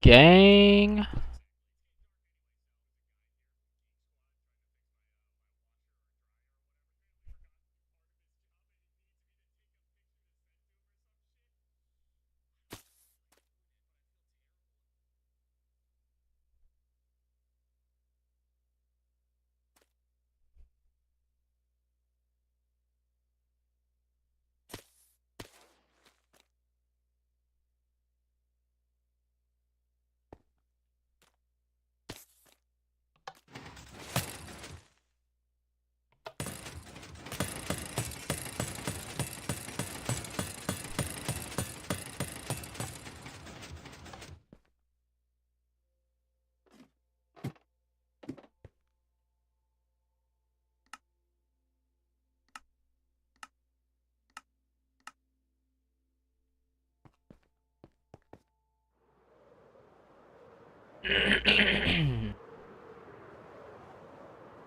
gang?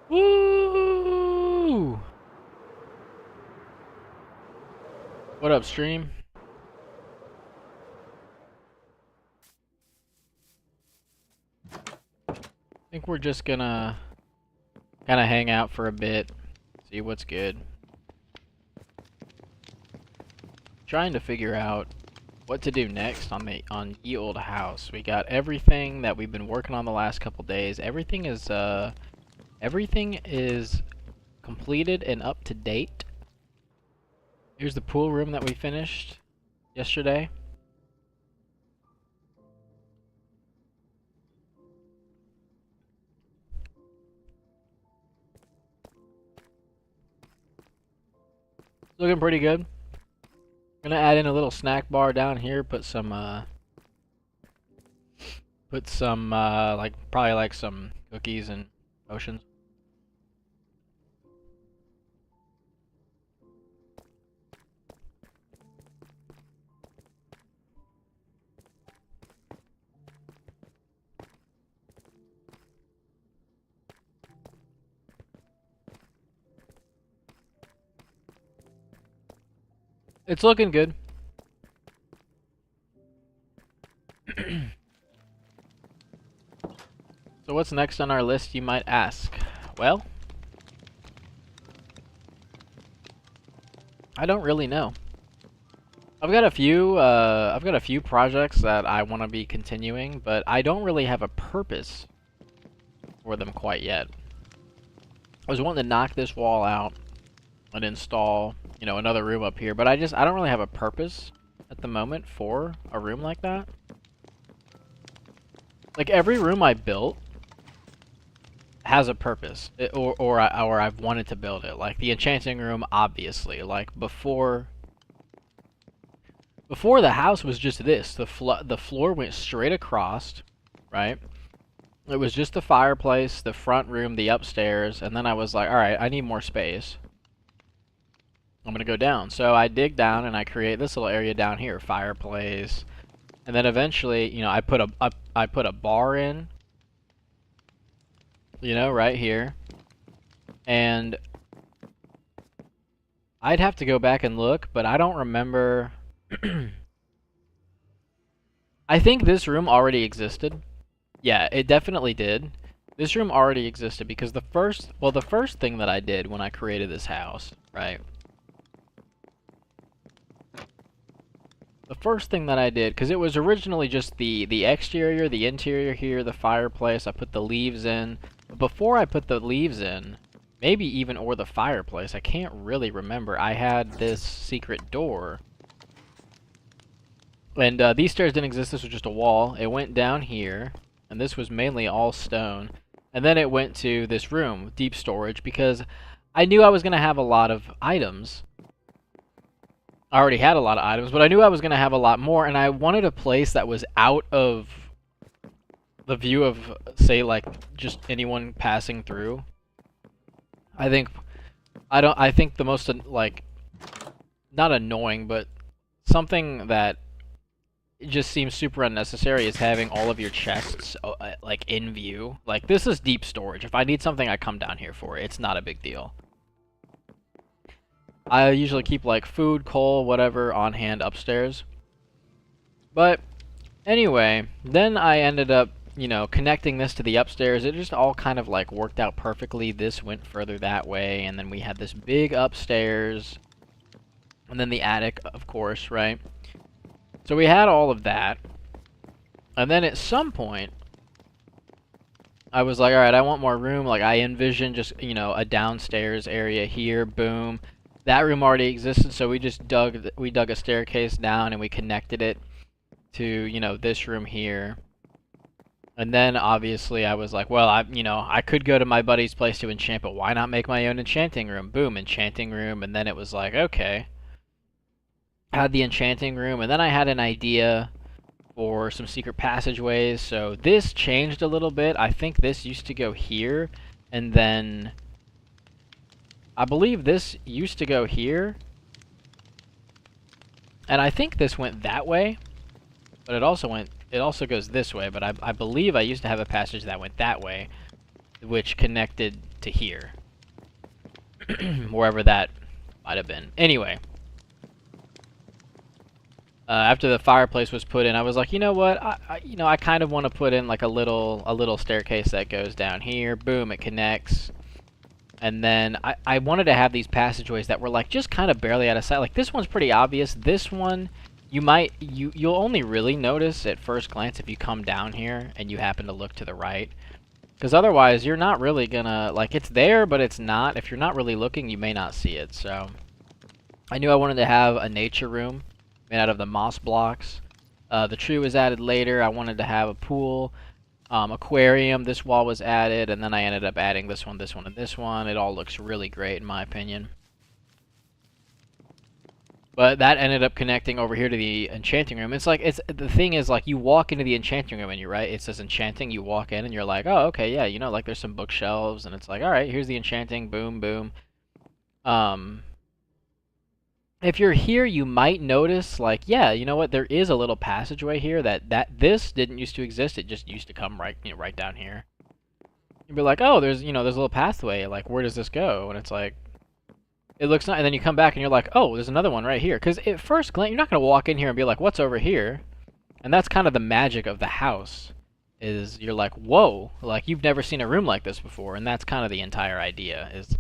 Woo! What up, stream? I think we're just gonna kind of hang out for a bit, see what's good. Trying to figure out what to do next on Ye Old House. We got everything that we've been working on the last couple days. Everything is completed and up to date. Here's the pool room that we finished yesterday. Looking pretty good. Gonna add in a little snack bar down here, put some like probably like some cookies and potions. It's looking good. So what's next on our list, you might ask? Well, I don't really know. I've got a few projects that I want to be continuing, but I don't really have a purpose for them quite yet. I was wanting to knock this wall out and install, you know, another room up here, but I don't really have a purpose at the moment for a room like that. Like every room I built has a purpose, or I've wanted to build it. Like the enchanting room, obviously. Like before the house was just this. The floor went straight across, right? It was just the fireplace, the front room, the upstairs, and then I was like, all right, I need more space. I'm gonna go down. So I dig down and I create this little area down here, fireplace, and then eventually, you know, I put a bar in, you know, right here, and I'd have to go back and look, but I don't remember. I think this room already existed. Yeah, it definitely did. This room already existed because the first thing that I did when I created this house, right? The first thing that I did, because it was originally just the exterior, the interior here, the fireplace, I put the leaves in. But before I put the leaves in, maybe even or the fireplace, I can't really remember, I had this secret door. And these stairs didn't exist, this was just a wall. It went down here, and this was mainly all stone. And then it went to this room, deep storage, because I knew I was going to have a lot of items. I already had a lot of items, but I knew I was going to have a lot more, and I wanted a place that was out of the view of, say, like, just anyone passing through. I think the most, like, not annoying, but something that just seems super unnecessary is having all of your chests, like, in view. Like, this is deep storage. If I need something, I come down here for it. It's not a big deal. I usually keep, like, food, coal, whatever, on hand upstairs. But Anyway, then I ended up, connecting this to the upstairs. It just all kind of like worked out perfectly. This went further that way, and then we had this big upstairs, and then the attic, of course, right? So we had all of that, and then at some point, I was like, all right, I want more room. Like, I envisioned just, a downstairs area here, boom. That room already existed, so we just dug a staircase down and we connected it to, this room here. And then, obviously, I was like, well, I could go to my buddy's place to enchant, but why not make my own enchanting room? Boom, enchanting room. And then it was like, okay. I had the enchanting room, and then I had an idea for some secret passageways. So this changed a little bit. I think this used to go here, and then I believe this used to go here. And I think this went that way, but it also goes this way, but I believe I used to have a passage that went that way, which connected to here. Wherever that might have been. Anyway. After the fireplace was put in, I was like, you know what? I kind of want to put in like a little staircase that goes down here. Boom, it connects. And then I wanted to have these passageways that were like just kind of barely out of sight. Like this one's pretty obvious. This one, you'll only really notice at first glance if you come down here and you happen to look to the right. Because otherwise, you're not really gonna, like, it's there, but it's not. If you're not really looking, you may not see it. So I knew I wanted to have a nature room made out of the moss blocks. The tree was added later. I wanted to have a pool, aquarium. This wall was added, and then I ended up adding this one, and this one. It all looks really great in my opinion. But that ended up connecting over here to the enchanting room. The thing is, like, you walk into the enchanting room and you're right. It says enchanting. You walk in and you're like, oh, okay, yeah, like there's some bookshelves, and it's like, all right, here's the enchanting. Boom, boom. If you're here, you might notice, like, yeah, you know what? There is a little passageway here this didn't used to exist. It just used to come right down here. You'd be like, oh, there's a little pathway. Like, where does this go? And it's like, it looks nice. And then you come back and you're like, oh, there's another one right here. Because at first glance, you're not going to walk in here and be like, what's over here? And that's kind of the magic of the house. Is you're like, whoa, like you've never seen a room like this before. And that's kind of the entire idea. Is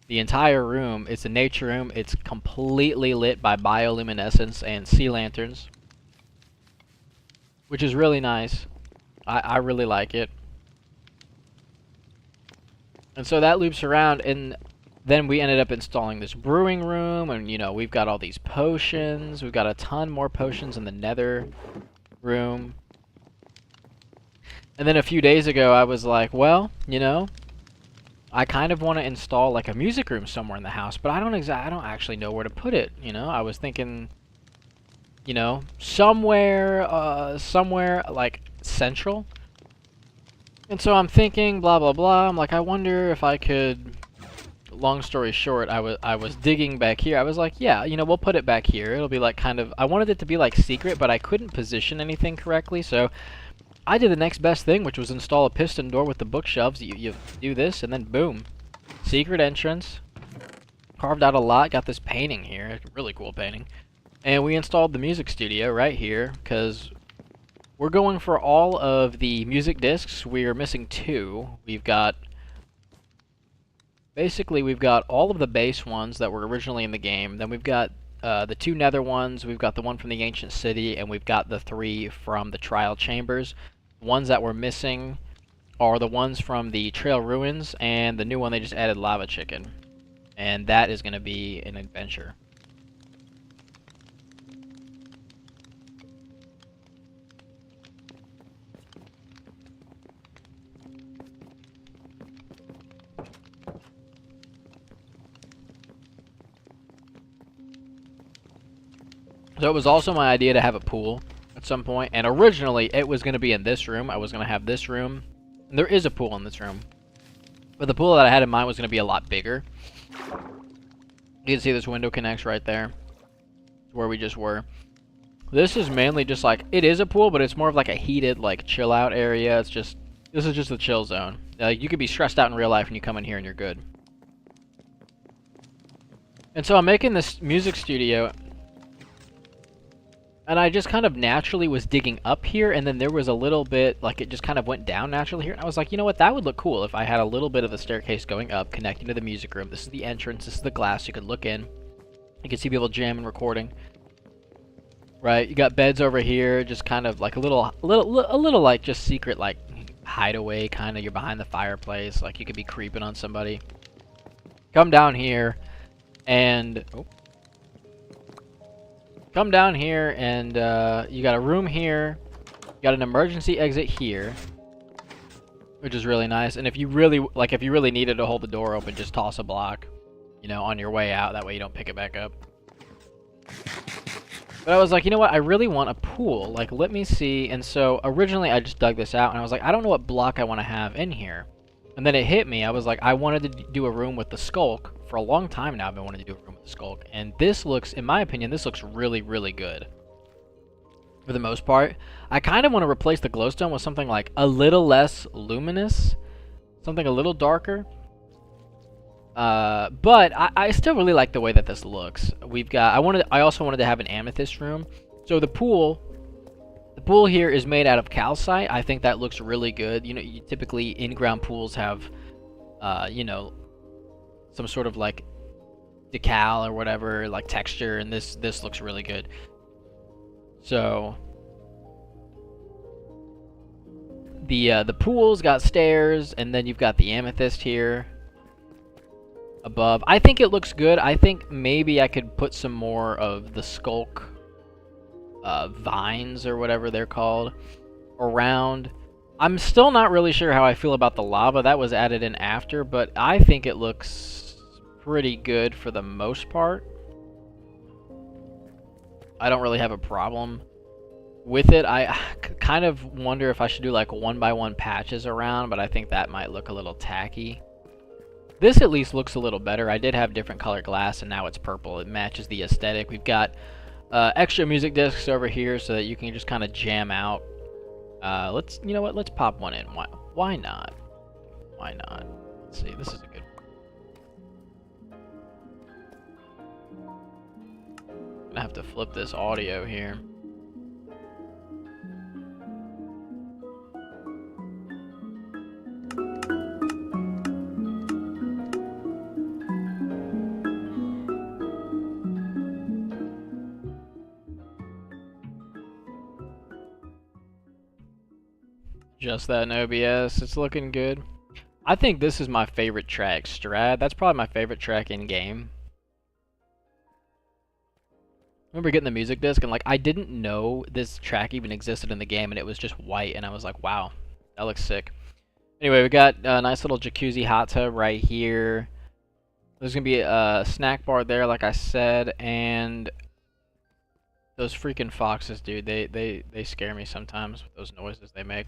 the entire room, it's a nature room. It's completely lit by bioluminescence and sea lanterns, which is really nice. I really like it. And so that loops around, and then we ended up installing this brewing room, and we've got all these potions. We've got a ton more potions in the nether room. And then a few days ago, I was like, well, I kind of want to install like a music room somewhere in the house, but I don't actually know where to put it. I was thinking, somewhere like central. And so I'm thinking, blah blah blah. I'm like, I wonder if I could. Long story short, I was digging back here. I was like, yeah, we'll put it back here. It'll be like kind of. I wanted it to be like secret, but I couldn't position anything correctly, so I did the next best thing, which was install a piston door with the bookshelves. You do this, and then boom. Secret entrance. Carved out a lot. Got this painting here. Really cool painting. And we installed the music studio right here, because we're going for all of the music discs. We are missing 2. We've got all of the base ones that were originally in the game. Then we've got the 2 nether ones. We've got the one from the ancient city, and we've got the 3 from the trial chambers. Ones that were missing are the ones from the trail ruins, and the new one they just added lava chicken. And that is going to be an adventure. So it was also my idea to have a pool at some point, and originally it was going to be in this room. I was going to have this room, and there is a pool in this room, but the pool that I had in mind was going to be a lot bigger. You can see this window connects right there, where we just were. This is mainly just like, it is a pool, but it's more of like a heated, like, chill out area. This is just the chill zone. You could be stressed out in real life and you come in here and you're good. And so I'm making this music studio. And I just kind of naturally was digging up here, and then there was a little bit, like it just kind of went down naturally here. And I was like, you know what, that would look cool if I had a little bit of the staircase going up, connecting to the music room. This is the entrance, this is the glass, you could look in. You can see people jamming, recording. Right, you got beds over here, just kind of like a little like just secret, like hideaway kind of. You're behind the fireplace, like you could be creeping on somebody. Come down here, and come down here, and you got a room here. You got an emergency exit here, which is really nice. And if you really needed to hold the door open, just toss a block, you know, on your way out. That way you don't pick it back up. But I was like, you know what? I really want a pool. Like, let me see. And so originally I just dug this out, and I was like, I don't know what block I want to have in here. And then it hit me. I was like, I wanted to do a room with the skulk. For a long time now, I've been wanting to do a room with the skulk. And this looks, in my opinion, this looks really, really good. For the most part. I kind of want to replace the glowstone with something like a little less luminous. Something a little darker. But I still really like the way that this looks. We've got, I also wanted to have an amethyst room. So the pool here is made out of calcite. I think that looks really good. You know, typically in-ground pools have, you know, some sort of like decal or whatever, like texture, and this looks really good. So the pool's got stairs, and then you've got the amethyst here above. I think it looks good. I think maybe I could put some more of the skulk vines or whatever they're called around. I'm still not really sure how I feel about the lava. That was added in after, but I think it looks pretty good for the most part. I don't really have a problem with it. I kind of wonder if I should do like 1x1 patches around, but I think that might look a little tacky. This at least looks a little better. I did have different color glass, and now it's purple. It matches the aesthetic. We've got extra music discs over here so that you can just kind of jam out. You know what? Let's pop one in. Why not? Why not? Let's see. This is a good one. I'm gonna have to flip this audio here. Just that in OBS. It's looking good. I think this is my favorite track, Strad. That's probably my favorite track in game. I remember getting the music disc and like I didn't know this track even existed in the game, and it was just white, and I was like, wow, that looks sick. Anyway, we got a nice little jacuzzi hot tub right here. There's gonna be a snack bar there, like I said, and those freaking foxes, dude, they scare me sometimes with those noises they make.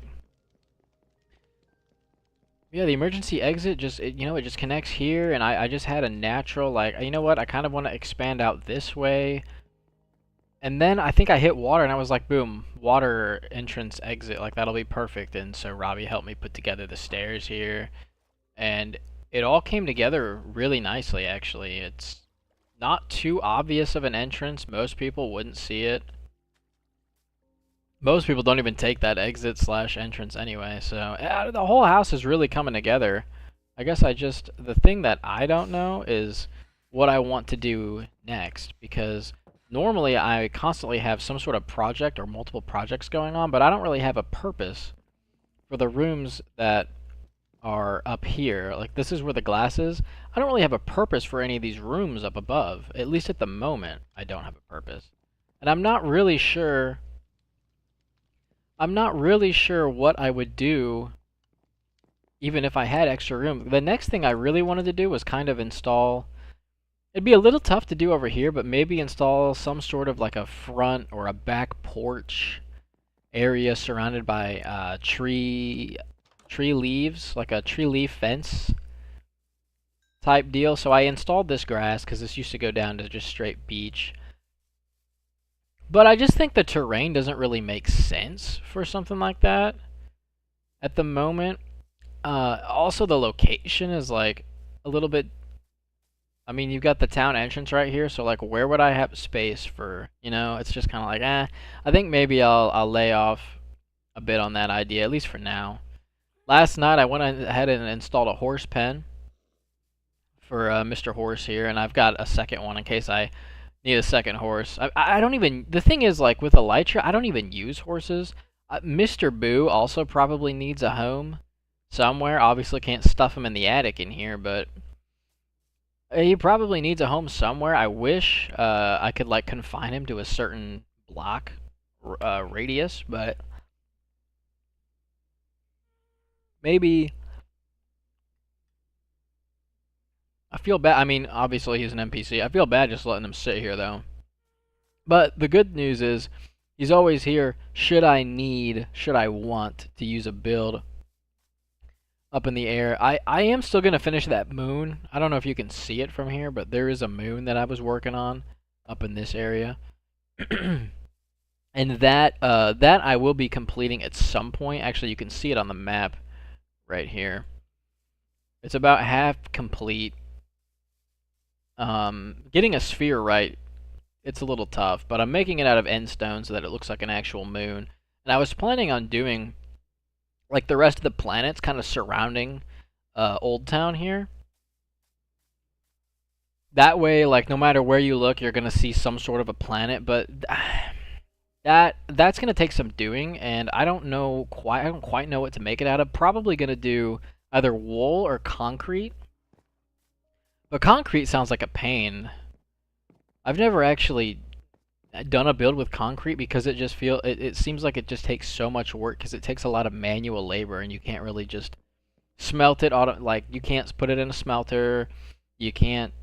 Yeah, the emergency exit just, you know, it just connects here, and I just had a natural, like, you know what, I kind of want to expand out this way. And then I think I hit water, and I was like, boom, water entrance exit, like, that'll be perfect. And so Robbie helped me put together the stairs here, and it all came together really nicely, actually. It's not too obvious of an entrance. Most people wouldn't see it. Most people don't even take that exit / entrance anyway, so the whole house is really coming together. I guess the thing that I don't know is what I want to do next, because normally I constantly have some sort of project or multiple projects going on, but I don't really have a purpose for the rooms that are up here. Like, this is where the glass is. I don't really have a purpose for any of these rooms up above. At least at the moment, I don't have a purpose. And I'm not really sure what I would do even if I had extra room. The next thing I really wanted to do was kind of install, it'd be a little tough to do over here, but maybe install some sort of like a front or a back porch area surrounded by tree leaves, like a tree leaf fence type deal. So I installed this grass because this used to go down to just straight beach. But I just think the terrain doesn't really make sense for something like that at the moment. Also, the location is like a little bit, I mean, you've got the town entrance right here, so like, where would I have space for? It's just kind of like, I think maybe I'll lay off a bit on that idea, at least for now. Last night I went ahead and installed a horse pen for Mr. Horse here, and I've got a second one in case I need a second horse. I don't even. The thing is, like with Elytra, I don't even use horses. Mr. Boo also probably needs a home somewhere. Obviously, can't stuff him in the attic in here, but he probably needs a home somewhere. I wish I could like confine him to a certain block radius, but maybe. I feel bad. I mean, obviously he's an NPC. I feel bad just letting him sit here though. But the good news is he's always here should I want to use a build up in the air. I am still going to finish that moon. I don't know if you can see it from here, but there is a moon that I was working on up in this area. And that I will be completing at some point. Actually, you can see it on the map right here. It's about half complete. Getting a sphere right, it's a little tough, but I'm making it out of end stone so that it looks like an actual moon. And I was planning on doing like the rest of the planets kind of surrounding Old Town here. That way, like no matter where you look, you're gonna see some sort of a planet, but that's gonna take some doing, and I don't quite know what to make it out of. Probably gonna do either wool or concrete. But concrete sounds like a pain. I've never actually done a build with concrete because it seems like it just takes so much work because it takes a lot of manual labor and you can't really just smelt it like you can't put it in a smelter, you can't,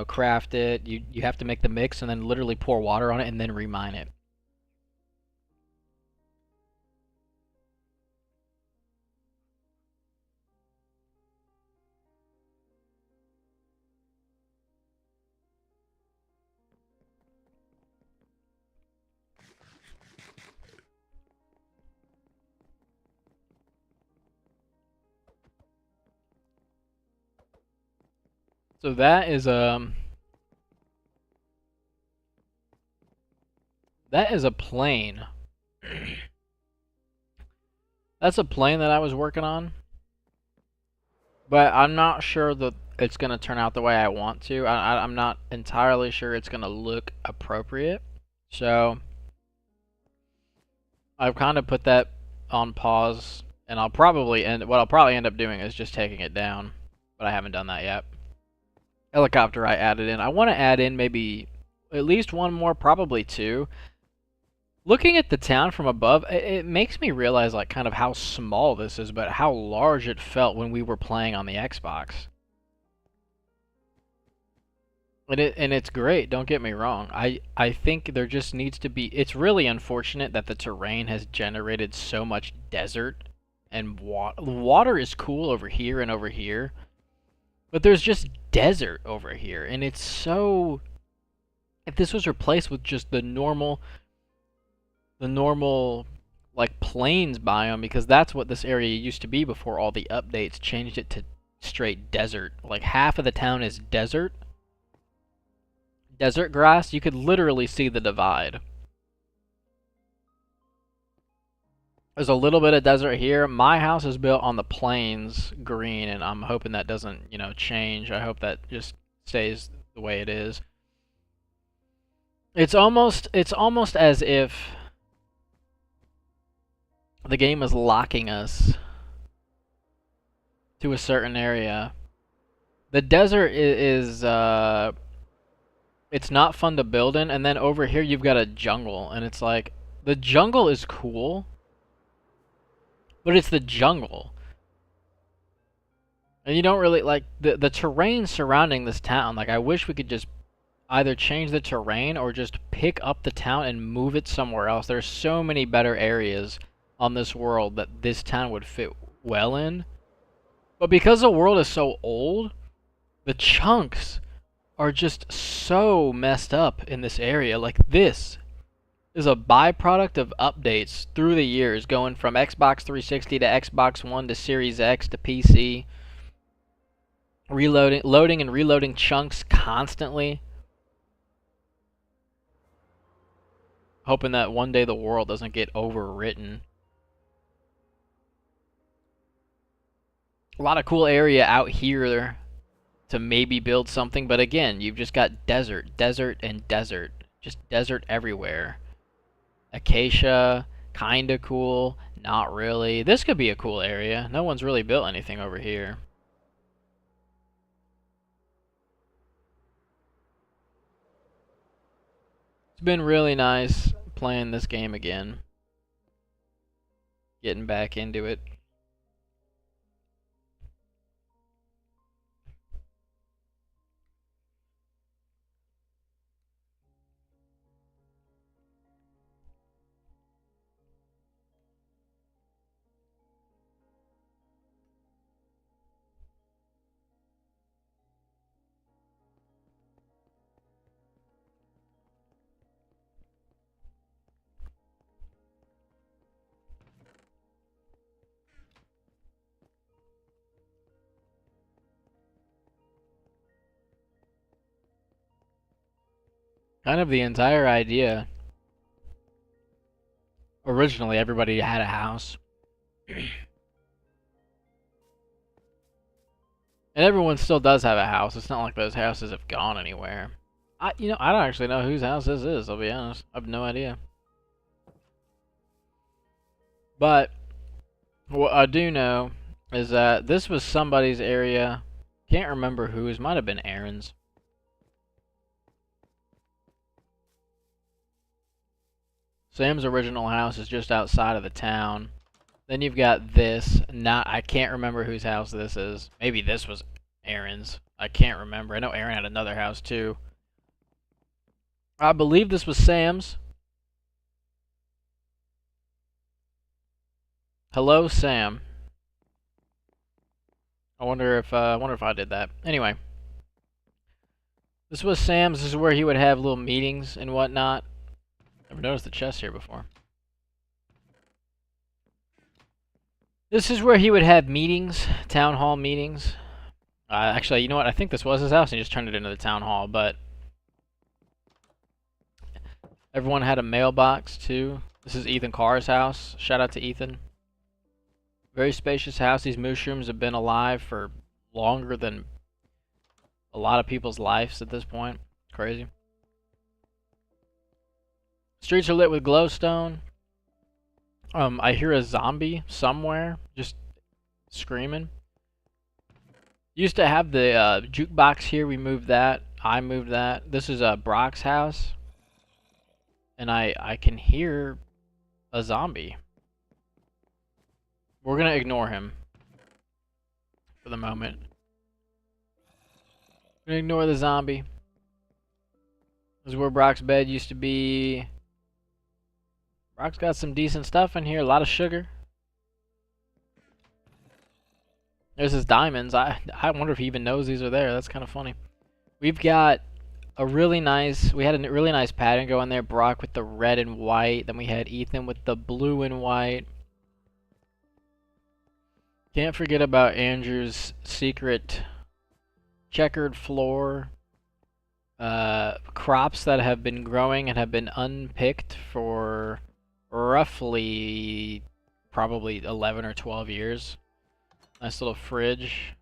craft it. You have to make the mix and then literally pour water on it and then remine it. So that is a plane. That's a plane that I was working on. But I'm not sure that it's going to turn out the way I want to. I'm not entirely sure it's going to look appropriate. So I've kind of put that on pause, and what I'll probably end up doing is just taking it down, but I haven't done that yet. Helicopter I added in. I want to add in maybe at least one more, probably two. Looking at the town from above, it makes me realize like kind of how small this is, but how large it felt when we were playing on the Xbox. And it's great, don't get me wrong. I think there just needs to be... It's really unfortunate that the terrain has generated so much desert and water is cool over here and over here. But there's just desert over here, and it's so... If this was replaced with just the normal like plains biome, because that's what this area used to be before all the updates changed it to straight desert. Like half of the town is desert grass. You could literally see the divide. There's a little bit of desert here. My house is built on the plains green, and I'm hoping that doesn't, change. I hope that just stays the way it is. It's almost as if the game is locking us to a certain area. The desert is it's not fun to build in, and then over here you've got a jungle, and it's like, the jungle is cool, but it's the jungle. And you don't really, like, the terrain surrounding this town, like, I wish we could just either change the terrain or just pick up the town and move it somewhere else. There's so many better areas on this world that this town would fit well in. But because the world is so old, the chunks are just so messed up in this area. Like, this is a byproduct of updates through the years, going from Xbox 360 to Xbox One to Series X to PC. loading and reloading chunks constantly. Hoping that one day the world doesn't get overwritten. A lot of cool area out here to maybe build something, but again, you've just got desert, desert, and desert. Just desert everywhere. Acacia, kinda cool, not really. This could be a cool area. No one's really built anything over here. It's been really nice playing this game again. Getting back into it. Kind of the entire idea. Originally, everybody had a house. And everyone still does have a house. It's not like those houses have gone anywhere. I don't actually know whose house this is, I'll be honest. I have no idea. But what I do know is that this was somebody's area. Can't remember whose. Might have been Aaron's. Sam's original house is just outside of the town. Then you've got this. I can't remember whose house this is. Maybe this was Aaron's. I can't remember. I know Aaron had another house too. I believe this was Sam's. Hello, Sam. I wonder if I did that. Anyway, this was Sam's. This is where he would have little meetings and whatnot. Never noticed the chest here before. This is where he would have meetings, town hall meetings. Actually, you know what? I think this was his house, and he just turned it into the town hall. But everyone had a mailbox too. This is Ethan Carr's house. Shout out to Ethan. Very spacious house. These mushrooms have been alive for longer than a lot of people's lives at this point. It's crazy. Streets are lit with glowstone. I hear a zombie somewhere just screaming. Used to have the jukebox here. We moved that. I moved that. This is Brock's house. And I can hear a zombie. We're going to ignore him for the moment. We're going to ignore the zombie. This is where Brock's bed used to be. Brock's got some decent stuff in here. A lot of sugar. There's his diamonds. I wonder if he even knows these are there. That's kind of funny. We've got a really nice... We had a really nice pattern going there. Brock with the red and white. Then we had Ethan with the blue and white. Can't forget about Andrew's secret checkered floor. Crops that have been growing and have been unpicked for roughly probably 11 or 12 years. Nice little fridge.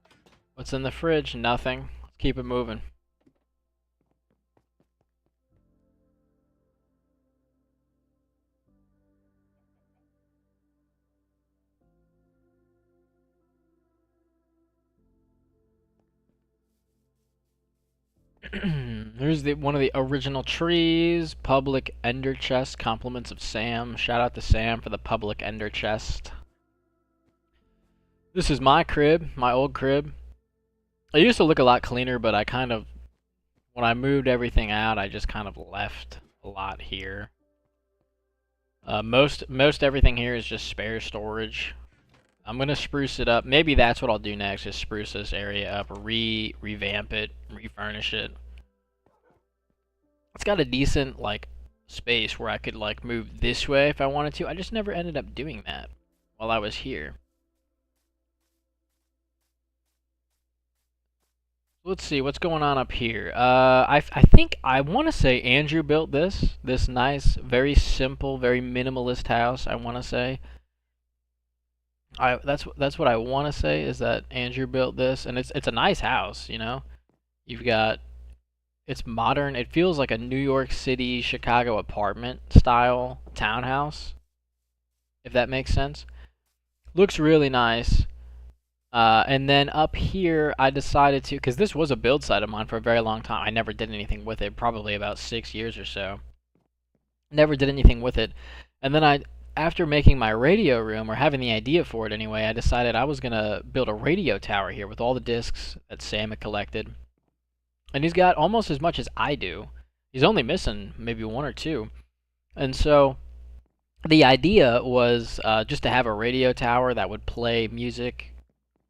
What's in the fridge? Nothing. Let's keep it moving. Here's one of the original trees. Public ender chest. Compliments of Sam. Shout out to Sam for the public ender chest. This is my crib. My old crib. It used to look a lot cleaner, but I kind of... When I moved everything out, I just kind of left a lot here. Most everything here is just spare storage. I'm gonna spruce it up. Maybe that's what I'll do next, is spruce this area up, revamp it, refurnish it. It's got a decent like space where I could like move this way if I wanted to. I just never ended up doing that while I was here. Let's see what's going on up here. I think I want to say Andrew built this nice, very simple, very minimalist house. I want to say. That's what I want to say is that Andrew built this, and it's a nice house. You know, you've got it's modern. It feels like a New York City, Chicago apartment style townhouse, if that makes sense. Looks really nice. And then up here, I decided to, because this was a build site of mine for a very long time. I never did anything with it, probably about 6 years or so. Never did anything with it. And then after making my radio room, or having the idea for it anyway, I decided I was going to build a radio tower here with all the discs that Sam had collected. And he's got almost as much as I do. He's only missing maybe one or two. And so the idea was just to have a radio tower that would play music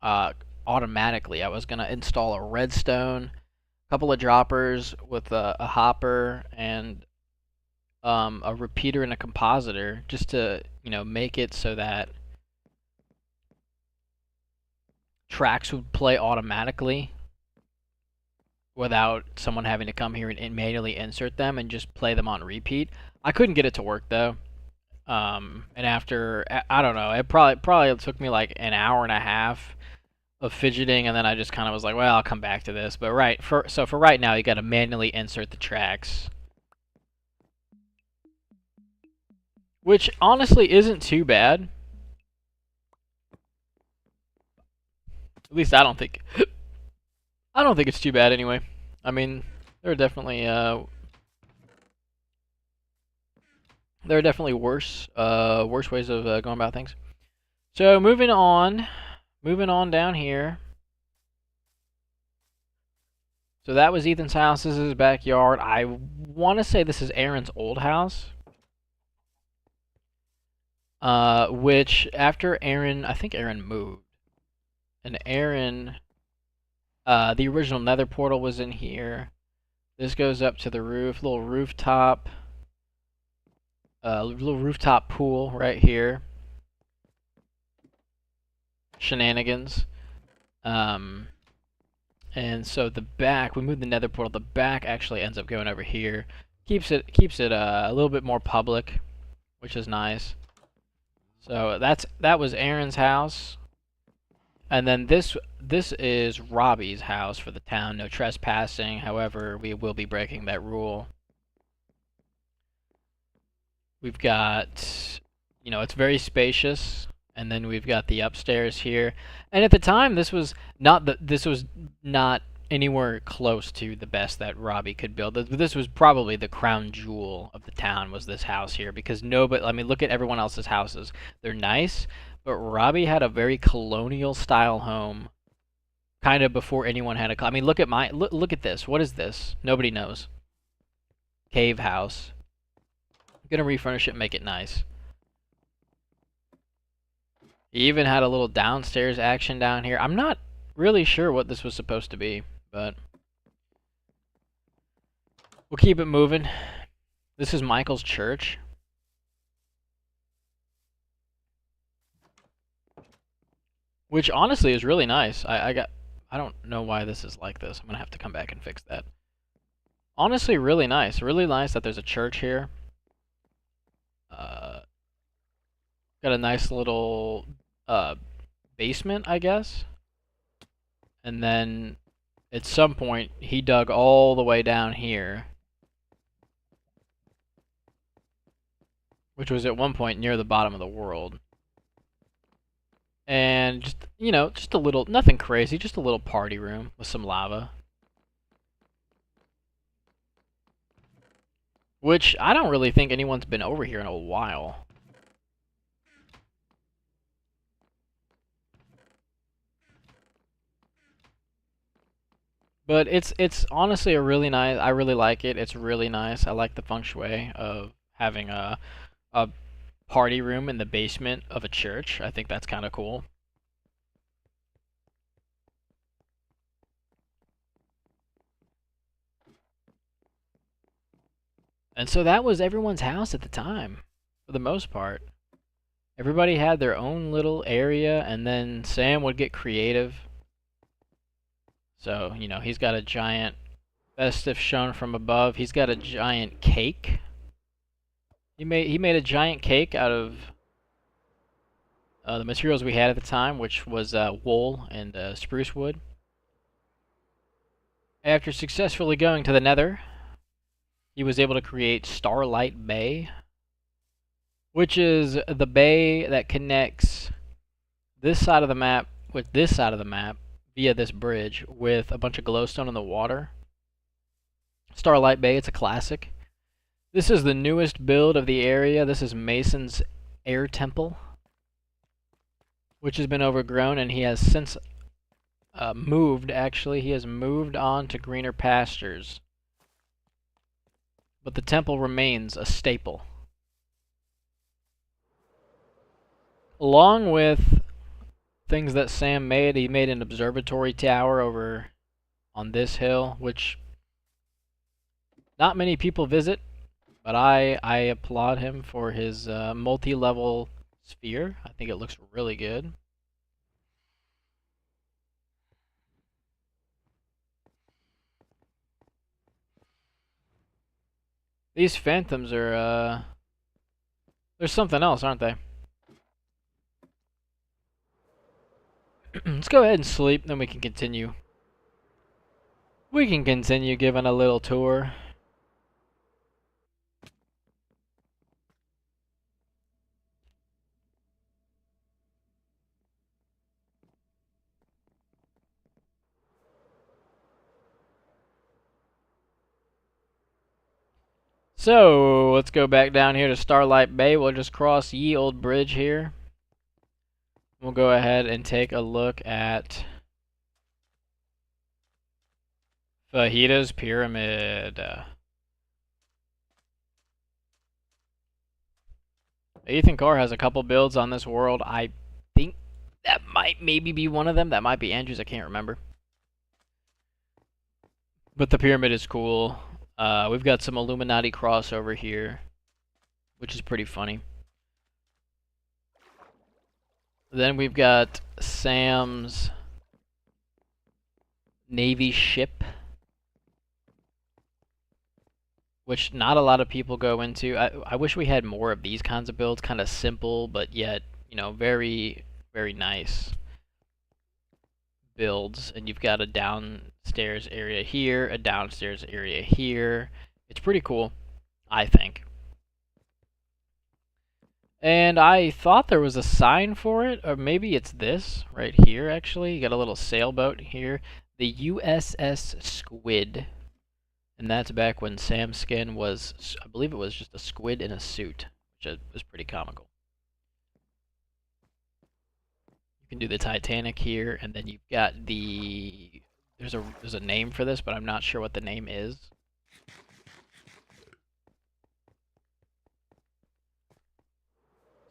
automatically. I was going to install a redstone, a couple of droppers with a hopper, and a repeater and a compositor, just to make it so that tracks would play automatically without someone having to come here and manually insert them and just play them on repeat. I couldn't get it to work though. And after I don't know, it probably took me like an hour and a half of fidgeting, and then I just kind of was like, well, I'll come back to this. But for right now, you got to manually insert the tracks, which honestly isn't too bad. At least I don't think. I don't think it's too bad anyway. I mean, there are definitely worse ways of going about things. So moving on down here. So that was Ethan's house. This is his backyard. I want to say this is Aaron's old house. Which after Aaron, I think Aaron moved, and Aaron. The original nether portal was in here. This goes up to the roof, little rooftop pool right here. Shenanigans. And so the back, we moved the nether portal. The back actually ends up going over here. Keeps it a little bit more public, which is nice. So that was Aaron's house. And then this is Robbie's house for the town. No trespassing. However, we will be breaking that rule. We've got, it's very spacious. And then we've got the upstairs here. And at the time, this was not anywhere close to the best that Robbie could build. This was probably the crown jewel of the town, was this house here, because nobody. I mean, look at everyone else's houses. They're nice. But Robbie had a very colonial style home, kind of before anyone had a. I mean, look at this. What is this? Nobody knows. Cave house. I'm gonna refurnish it and make it nice. He even had a little downstairs action down here. I'm not really sure what this was supposed to be, but we'll keep it moving. This is Michael's church. Which honestly is really nice. I don't know why this is like this. I'm gonna have to come back and fix that. Honestly, really nice. Really nice that there's a church here. Got a nice little basement, I guess. And then at some point he dug all the way down here, which was at one point near the bottom of the world. And just, just a little, nothing crazy, just a little party room with some lava. Which I don't really think anyone's been over here in a while. But it's honestly a really nice, I really like it. It's really nice. I like the feng shui of having a party room in the basement of a church. I think that's kind of cool. And so that was everyone's house at the time, for the most part. Everybody had their own little area, and then Sam would get creative. So, you know, he's got a giant, best if shown from above, he's got a giant cake. He made a giant cake out of the materials we had at the time, which was wool and spruce wood. After successfully going to the Nether, he was able to create Starlight Bay, which is the bay that connects this side of the map with this side of the map via this bridge with a bunch of glowstone in the water. Starlight Bay, it's a classic. This is the newest build of the area. This is Mason's Air Temple, which has been overgrown, and he has since moved, actually. He has moved on to greener pastures. But the temple remains a staple. Along with things that Sam made, he made an observatory tower over on this hill, which not many people visit, but I applaud him for his multi-level sphere. I think it looks really good. These phantoms are, they're something else, aren't they? Let's go ahead and sleep, then we can continue. We can continue giving a little tour. So, let's go back down here to Starlight Bay. We'll just cross Ye Old Bridge here. We'll go ahead and take a look at Fajita's Pyramid. Ethan Carr has a couple builds on this world. I think that might maybe be one of them. That might be Andrew's. I can't remember. But the pyramid is cool. We've got some Illuminati crossover here, which is pretty funny. Then we've got Sam's Navy ship, which not a lot of people go into. I wish we had more of these kinds of builds, kind of simple, but yet, you know, very, very nice builds. And you've got a downstairs area here, a downstairs area here. It's pretty cool, I think. And I thought there was a sign for it, or maybe it's this right here, actually. You got a little sailboat here. The USS Squid. And that's back when Sam's skin was, I believe it was just a squid in a suit, which was pretty comical. You can do the Titanic here, and then you've got the, there's a name for this, but I'm not sure what the name is.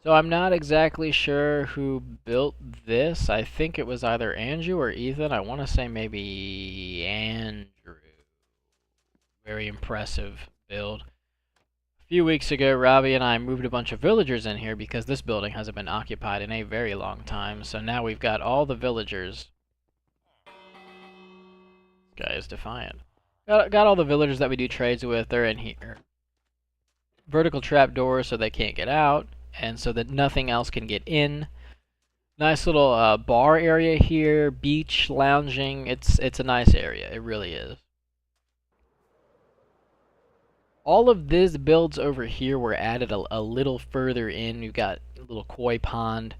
So I'm not exactly sure who built this. I think it was either Andrew or Ethan. I want to say maybe Andrew. Very impressive build. A few weeks ago, Robbie and I moved a bunch of villagers in here because this building hasn't been occupied in a very long time. So now we've got all the villagers. This guy is defiant. Got all the villagers that we do trades with. They're in here. Vertical trapdoors so they can't get out, and so that nothing else can get in. Nice little bar area here, beach, lounging. It's a nice area. It really is. All of these builds over here were added a little further in. You've got a little koi pond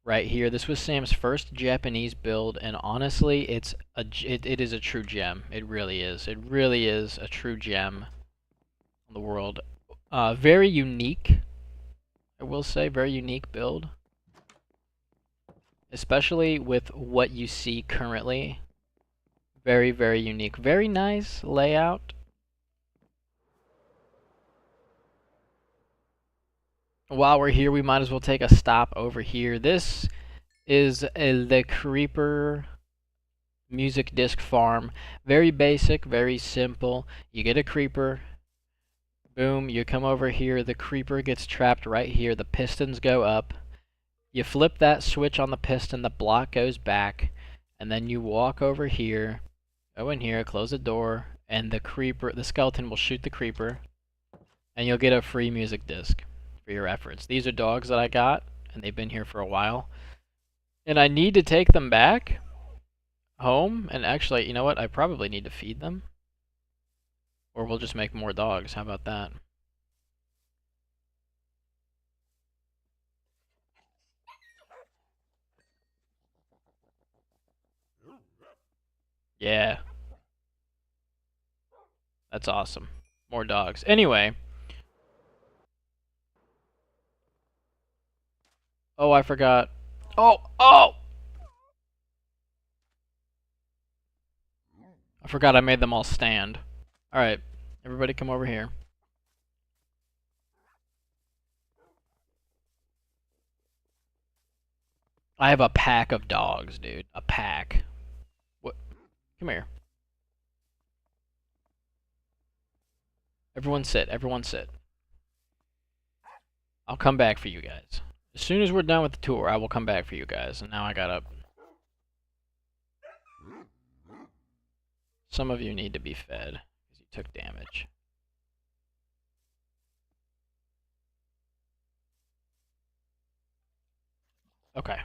right here. This was Sam's first Japanese build, and honestly, it is a true gem. It really is. It really is a true gem in the world. Very unique. I will say, very unique build. Especially with what you see currently. Very, very unique. Very nice layout. While we're here, we might as well take a stop over here. This is the Creeper music disc farm. Very basic, very simple. You get a creeper. Boom, you come over here. The creeper gets trapped right here. The pistons go up. You flip that switch on the piston. The block goes back. And then you walk over here. Go in here, close the door, and the skeleton will shoot the creeper, and you'll get a free music disc for your efforts. These are dogs that I got, and they've been here for a while. And I need to take them back home, and actually, you know what? I probably need to feed them. Or we'll just make more dogs. How about that? Yeah. That's awesome. More dogs. Anyway. Oh, I forgot. Oh! I forgot I made them all stand. Alright. Everybody come over here. I have a pack of dogs, dude. A pack. What? Come here. Everyone sit. Everyone sit. I'll come back for you guys. As soon as we're done with the tour, I will come back for you guys. And now I gotta... Some of you need to be fed, because you took damage. Okay.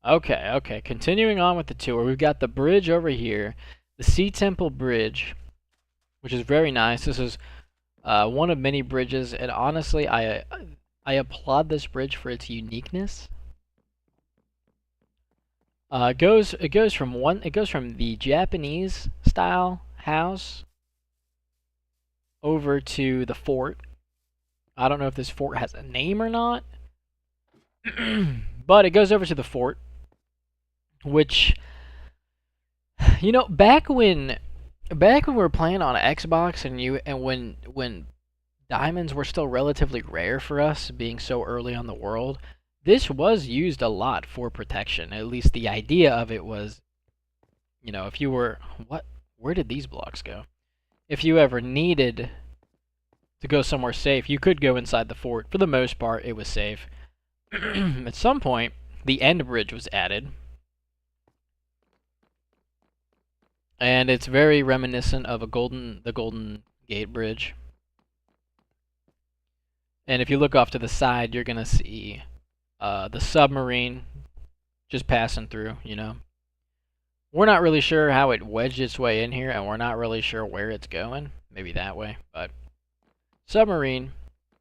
Okay. Continuing on with the tour, we've got the bridge over here. The Sea Temple Bridge, which is very nice. This is one of many bridges, and honestly, I applaud this bridge for its uniqueness. It goes from the Japanese style house over to the fort. I don't know if this fort has a name or not, but it goes over to the fort, which, you know, back when we were playing on Xbox and when diamonds were still relatively rare for us, being so early on the world, this was used a lot for protection. At least the idea of it was, you know, if you were... Where did these blocks go? If you ever needed to go somewhere safe, you could go inside the fort. For the most part, it was safe. At some point, the end bridge was added. And it's very reminiscent of the Golden Gate Bridge. And if you look off to the side, you're going to see the submarine just passing through, you know. We're not really sure how it wedged its way in here, and we're not really sure where it's going. Maybe that way, but submarine,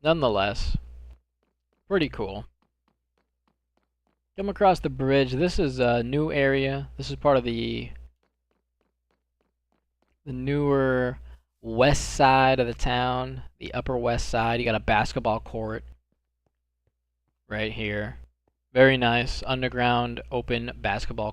nonetheless, pretty cool. Come across the bridge. This is a new area. This is part of the newer west side of the town, the upper west side. You got a basketball court right here. Very nice underground open basketball